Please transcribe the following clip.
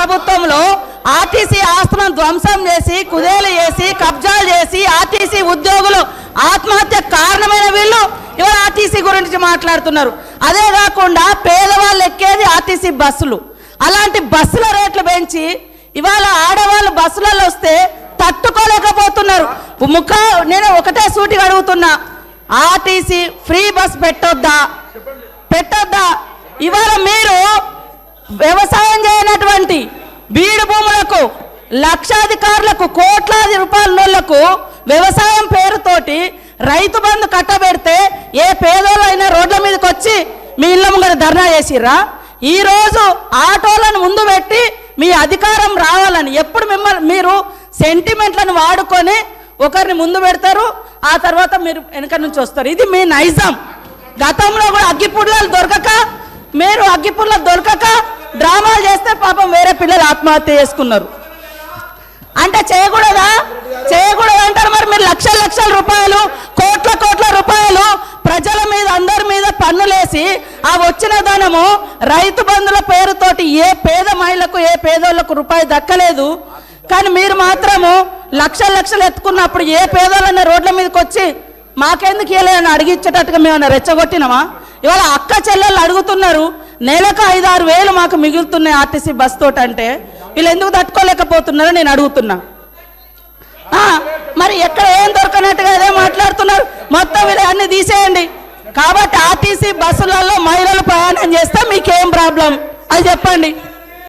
ప్రభుత్వంలో ఆర్టీసీ ఆస్తులను ధ్వంసం చేసి కుదేలు చేసి కబ్జాలు చేసి ఆర్టీసీ ఉద్యోగులు ఆత్మహత్య కారణమైన వీళ్ళు ఇవాళ ఆర్టీసీ గురించి మాట్లాడుతున్నారు. అదే కాకుండా పేదవాళ్ళు ఎక్కేది ఆర్టీసీ బస్సులు, అలాంటి బస్సుల రేట్లు పెంచి ఇవాళ ఆడవాళ్ళు బస్సులలో వస్తే తట్టుకోలేకపోతున్నారు. నేను ఒకటే సూటిగా అడుగుతున్నా, ఆర్టీసీ ఫ్రీ బస్ పెట్టొద్దా? ఇవాళ మీరు వ్యవసాయం చేయనటువంటి బీడు భూములకు లక్షాధికారులకు కోట్లాది రూపాయలకు వ్యవసాయం పేరుతోటి రైతు బంధు కట్టబెడితే ఏ పేదోళ్ళైనా రోడ్ల మీదకి వచ్చి మీ ఇళ్ళ ముంగర ధర్నా చేసిర్రా? ఈరోజు ఆటోలను ముందు పెట్టి మీ అధికారం రావాలని ఎప్పుడు మీరు సెంటిమెంట్లను వాడుకొని ఒకరిని ముందు పెడతారు, ఆ తర్వాత మీరు వెనక నుంచి వస్తారు. ఇది మీ నైజం. గతంలో కూడా అగ్గిపుల్లలు దొరకక డ్రామాలు చేస్తే పాపం వేరే పిల్లలు ఆత్మహత్య చేసుకున్నారు. అంటే చేయకూడదా అంటారు. మరి మీరు లక్షల రూపాయలు కోట్ల రూపాయలు ప్రజల మీద అందరి మీద పన్నులేసి ఆ వచ్చిన ధనము రైతు బంధుల పేరుతోటి ఏ పేద మహిళకు ఏ పేదోళ్లకు రూపాయి దక్కలేదు. కానీ మీరు మాత్రము లక్షలు ఎత్తుకున్నప్పుడు ఏ పేదోళ్ళన్న రోడ్ల మీదకి వచ్చి మాకెందుకు ఇవ్వలేదని అడిగించేటట్టుగా మేము రెచ్చగొట్టినామా? ఇవాళ అక్క చెల్లెళ్ళు అడుగుతున్నారు, నెలకు 5-6 వేలు మాకు మిగులుతున్నాయి ఆర్టీసీ బస్ తోటి. అంటే వీళ్ళు ఎందుకు తట్టుకోలేకపోతున్నారో నేను అడుగుతున్నా. మరి ఎక్కడ ఏం దొరకనట్టుగా అదే మాట్లాడుతున్నారు. మొత్తం వీళ్ళు అన్ని తీసేయండి. కాబట్టి ఆర్టీసీ బస్సులలో మహిళలు ప్రయాణం చేస్తే మీకేం ప్రాబ్లం అది చెప్పండి.